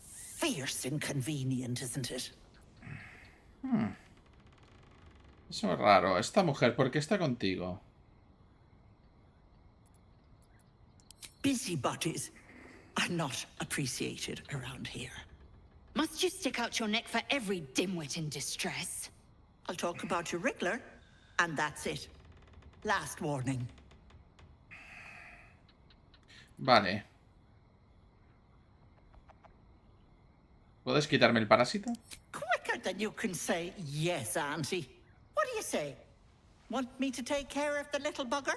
Fierce inconvenient, isn't it? Eso es raro. Esta mujer, ¿por qué está contigo? Busybodies are not appreciated around here. Must you stick out your neck for every dimwit in distress? I'll talk about your wriggler, and that's it. Last warning. Vale. ¿Puedes quitarme el parásito? Quicker than you can say yes, Auntie. What do you say? Want me to take care of the little bugger?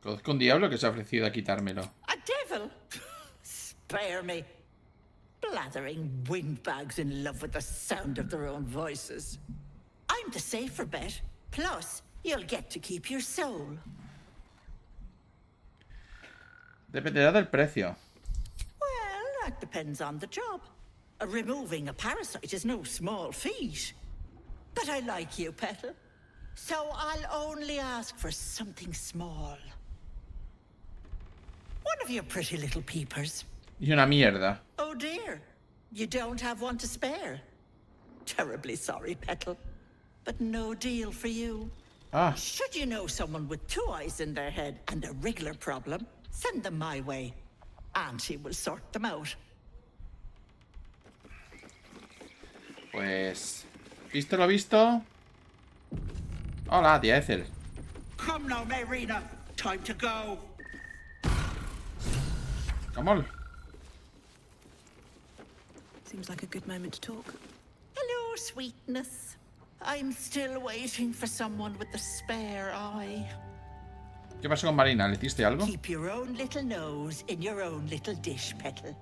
Conozco un diablo que se ha ofrecido a quitármelo. A devil? Spare me. Blathering windbags in love with the sound of their own voices. I'm the safer bet. Plus, you'll get to keep your soul. Dependerá del precio. Well, that depends on the job. Removing a parasite is no small feat. But I like you, Petal. So I'll only ask for something small. One of your pretty little peepers. Y una mierda. Oh dear, you don't have one to spare. Terribly sorry, Petal, but no deal for you. Ah. Should you know someone with 2 eyes in their head and a wriggler problem, send them my way. Auntie will sort them out. Pues... ¿Visto lo visto? Hola, tía Ethel. Come now, Mayrina. Time to go. Come on. Seems like a good moment to talk. Hello, sweetness. I'm still waiting for someone with a spare eye. ¿Qué pasó con Marina? ¿Le hiciste algo? Keep your own little nose in your own little dish, Petal.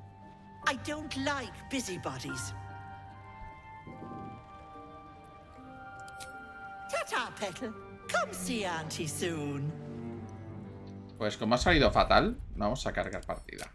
I don't like busybodies. Ta-ta, Petal. Come see Auntie soon. Pues como ha salido fatal, vamos a cargar partida.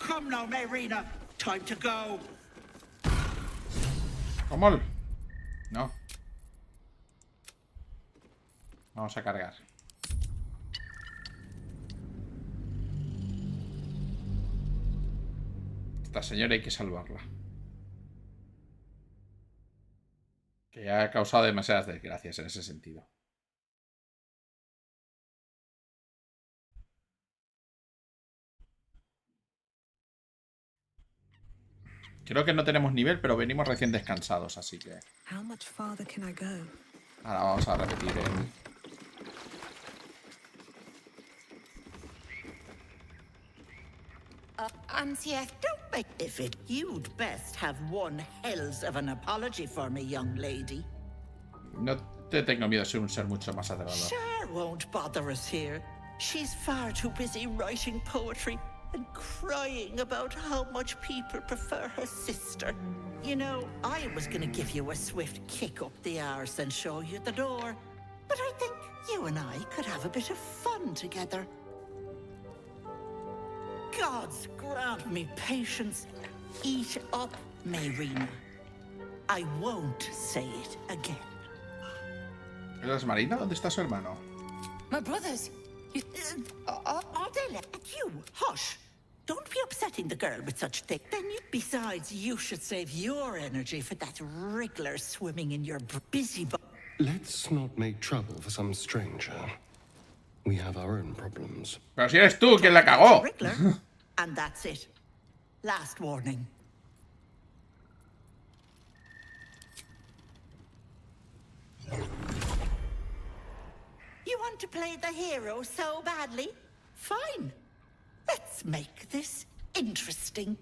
Come now, Marina. Time to go. ¿Cómo? No. Vamos a cargar. Esta señora hay que salvarla. Que ya ha causado demasiadas desgracias en ese sentido. Creo que no tenemos nivel, pero venimos recién descansados, así que... Ahora vamos a repetir el... Auntie, don't make if it. You'd best have one hells of an apology for me, young lady. No te tengo miedo, soy un ser mucho más aterrador. Sure won't bother us here. She's far too busy writing poetry and crying about how much people prefer her sister. You know, I was gonna give you a swift kick up the arse and show you the door. But I think you and I could have a bit of fun together. Gods grant me patience. Eat up, Marina. I won't say it again. ¿Eres Marina? ¿Dónde está su hermano? My brothers. Are they let you? Hush. Don't be upsetting the girl with such things. Besides, you should save your energy for that wriggler swimming in your busy... Let's not make trouble for some stranger. We have our own problems. Pero si eres tú quien la cagó. And that's it. Last warning. You want to play the hero so badly? Fine. Let's make this interesting.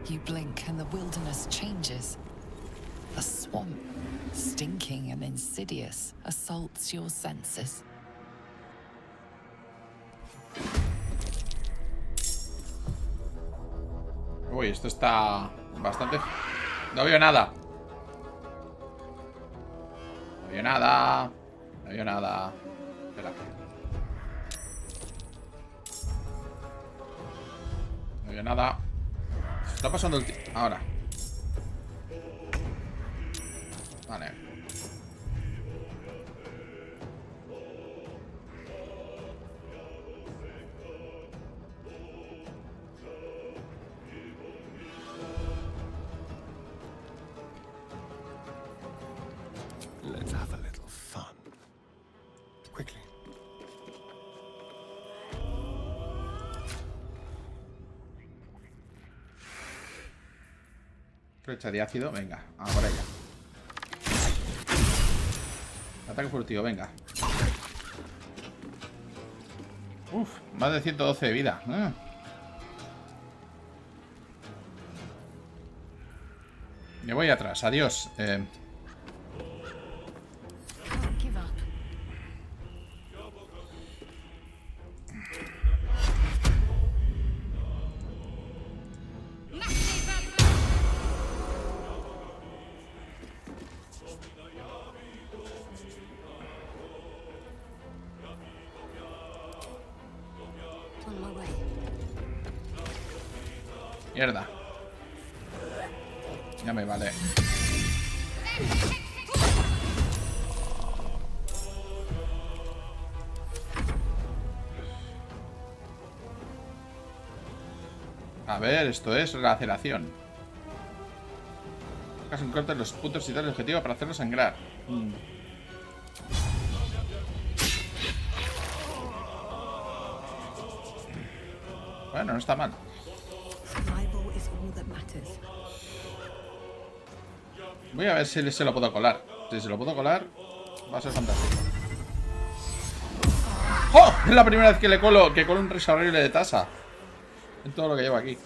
You blink and the wilderness changes. A swamp, stinking and insidious, assaults your senses. Uy, esto está bastante... No veo nada. No veo nada. No veo nada. Espera. No veo nada. Se está pasando el tiempo. Ahora. Vale. Let's have a little fun. Quickly. Flecha de ácido, venga, a por ella. Ataque furtivo, venga. Uf, más de 112 de vida. Me voy atrás, adiós. Mierda. Ya me vale. A ver, esto es laceración. Hagas un corte en los puntos y tal el objetivo para hacerlo sangrar. Bueno, no está mal. Voy a ver si se lo puedo colar. Si se lo puedo colar, va a ser fantástico. ¡Oh! Es la primera vez que le colo un risa horrible de tasa en todo lo que llevo aquí.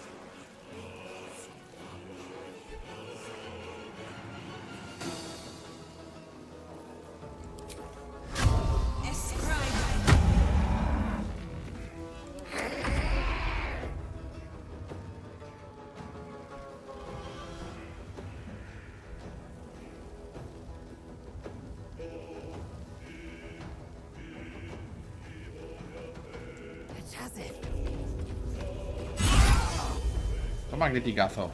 Toma criticazo.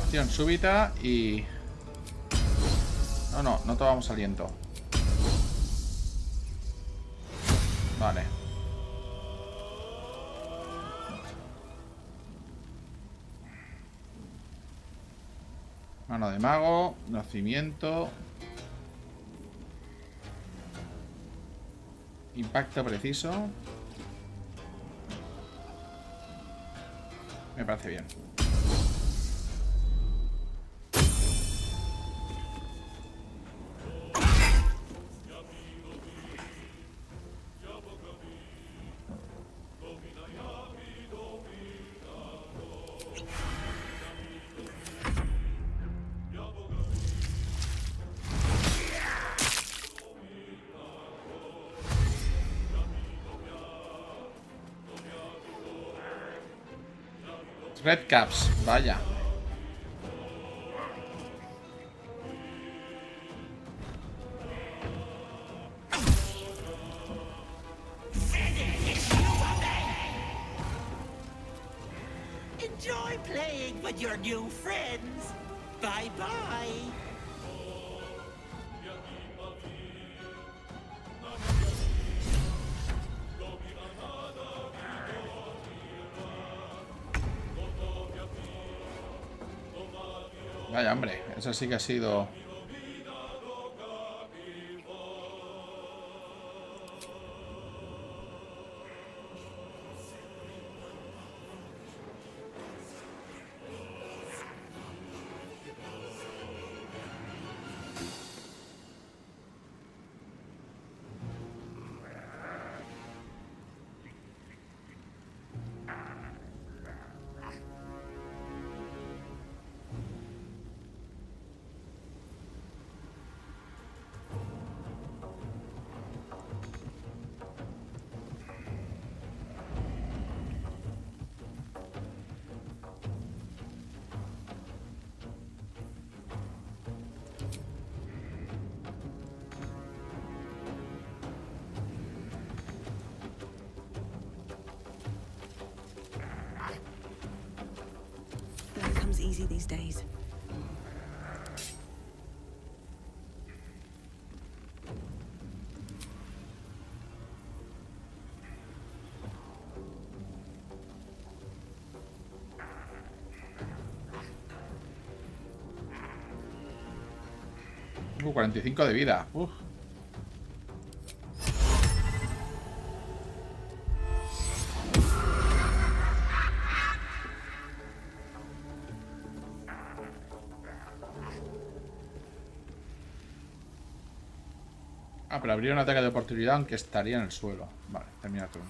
Acción súbita y... No tomamos aliento. Vale. Mano de mago, nacimiento. Impacto preciso. Me parece bien. Red caps, vaya. Enjoy playing with your new friends. Bye bye. Vaya, hombre, eso sí que ha sido... It comes easy these days. Tengo 45 de vida. Uf. Ah, pero habría un ataque de oportunidad aunque estaría en el suelo. Vale, termina el turno.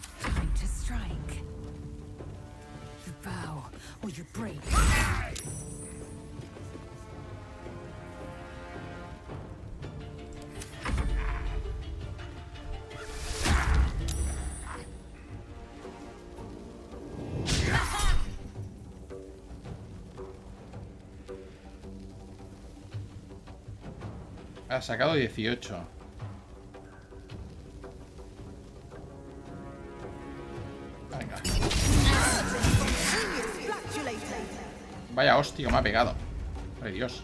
Ha sacado 18. Venga. Vaya hostia, me ha pegado. Ay, Dios.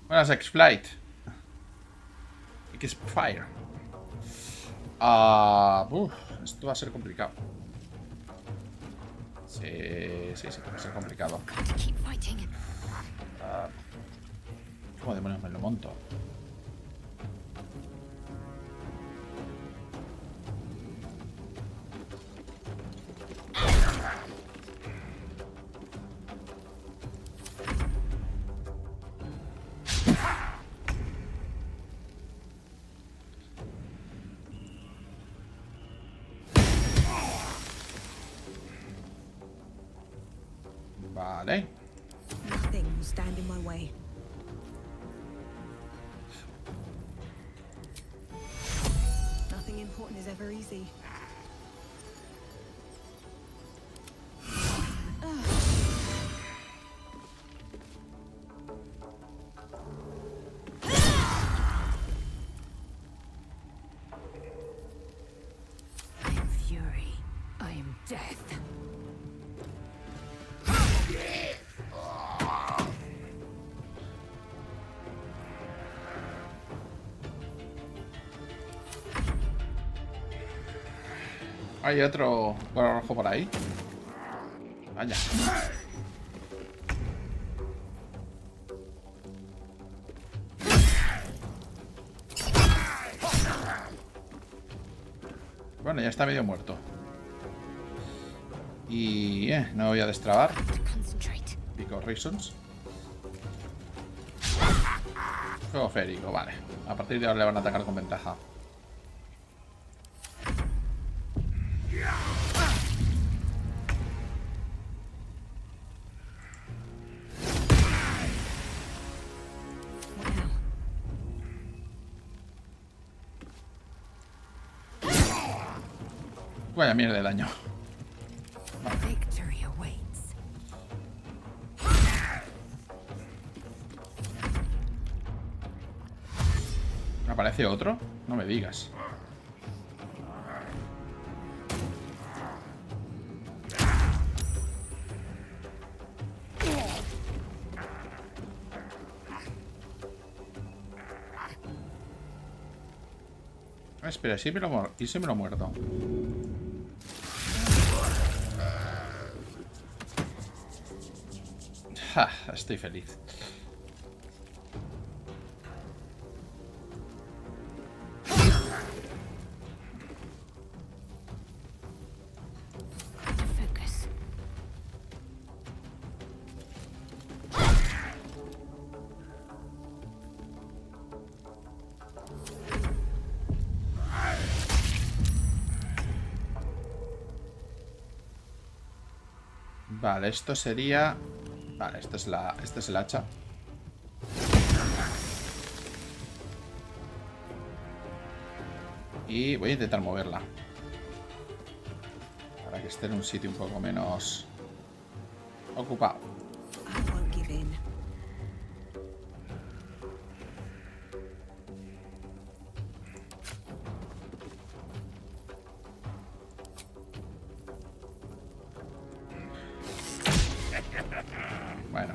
Buenas, X-Flight. X-Fire. Esto va a ser complicado. Sí, va a ser complicado. ¿Cómo demonios me lo monto? Vale. Nothing will stand in my way. Nothing important is ever easy. I am fury. I am death. Hay otro color rojo por ahí. Vaya. Bueno, ya está medio muerto. Y no me voy a destrabar. Because reasons. Juego férico, vale. A partir de ahora le van a atacar con ventaja. Vaya mierda de daño. Victory awaits. ¿Aparece otro? No me digas. Espera, sí me lo y se me lo muerto. Ja, estoy feliz. Vale, esto sería... Vale, este es el hacha. Y voy a intentar moverla. Para que esté en un sitio un poco menos ocupado. Bueno.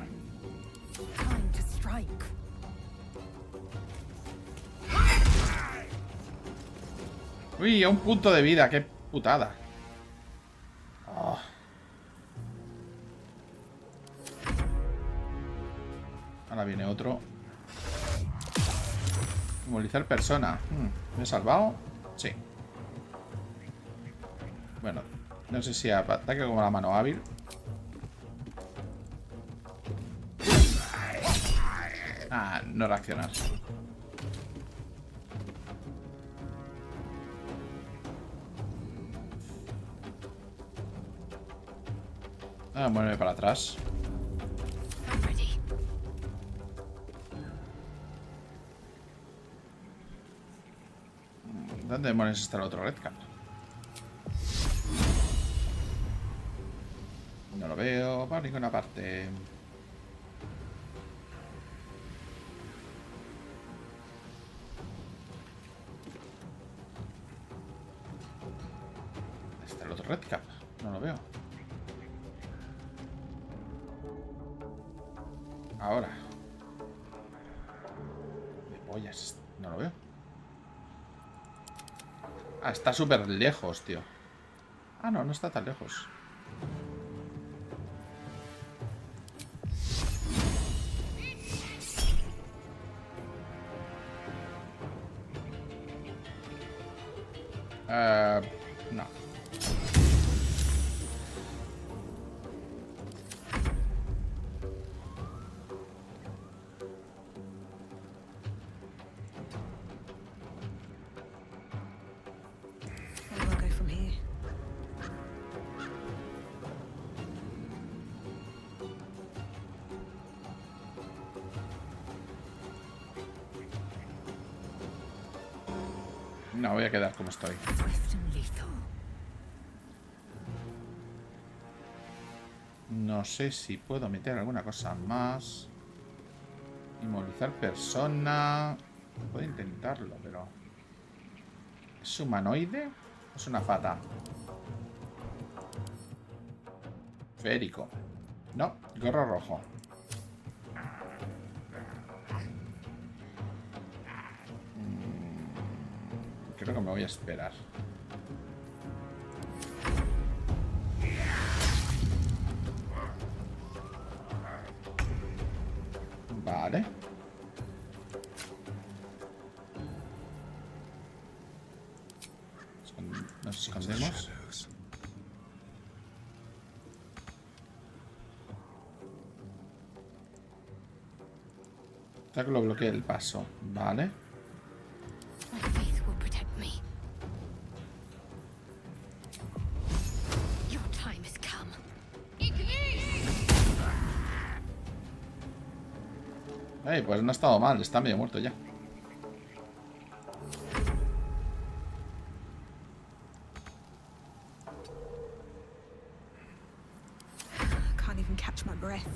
Uy, a un punto de vida, qué putada. Oh. Ahora viene otro. Inmovilizar persona. ¿Me he salvado? Sí. Bueno, no sé si ataque como la mano hábil. Ah, no reaccionar. Ah, muéveme para atrás. ¿Dónde demonios está el otro Red Cap? No lo veo por ninguna parte. No lo veo. Ahora. De pollas. No lo veo. Ah, está súper lejos, tío. Ah, no, no está tan lejos. No. Where do I go from here? No, voy a quedar como estoy. No sé si puedo meter alguna cosa más. Inmovilizar persona. Puedo intentarlo, pero... ¿Es humanoide? ¿O es una fata? Férico. No, gorro rojo. Creo que me voy a esperar. Vale. Nos escondemos. Está que lo bloquea el paso. Vale. Pues no ha estado mal, está medio muerto ya. Can't even catch my breath.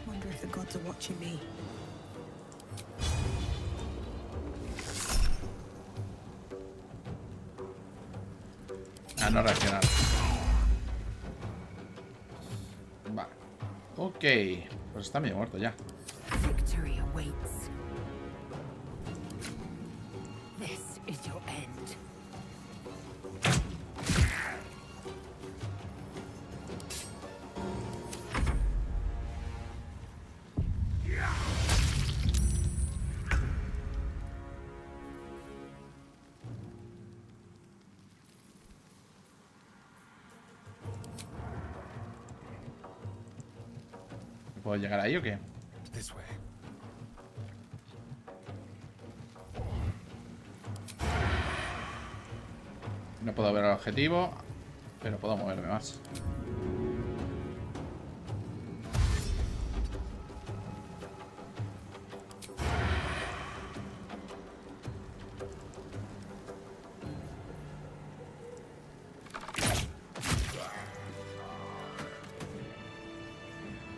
Wonder if the gods are watching me. A no reaccionar. Vale. Ok. Pues está medio muerto ya. Victory awaits. This is your end. ¿Puedo llegar ahí o qué? No puedo ver el objetivo, pero puedo moverme más.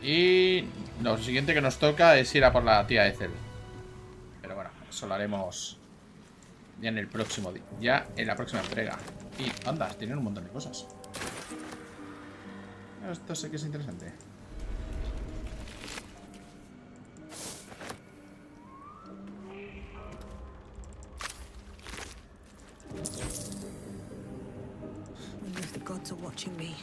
Y lo siguiente que nos toca es ir a por la tía Ethel. Pero bueno, eso lo haremos ya en el próximo día. Ya en la próxima entrega. Y anda, tienen un montón de cosas. Esto sí que es interesante. Wonder if the gods are watching me.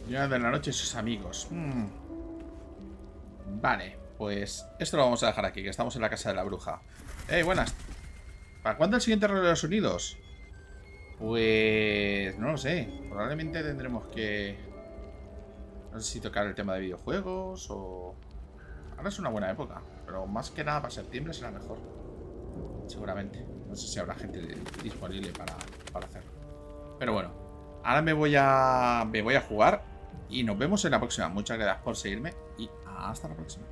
Día de la noche y sus amigos. Vale, pues esto lo vamos a dejar aquí, que estamos en la casa de la bruja. Buenas. ¿Para cuándo el siguiente Rey de los Unidos? Pues no lo sé. Probablemente tendremos que... No sé si tocar el tema de videojuegos o... Ahora es una buena época, pero más que nada para septiembre será mejor. Seguramente. No sé si habrá gente disponible para hacerlo. Pero bueno, ahora me voy a jugar y nos vemos en la próxima. Muchas gracias por seguirme y hasta la próxima.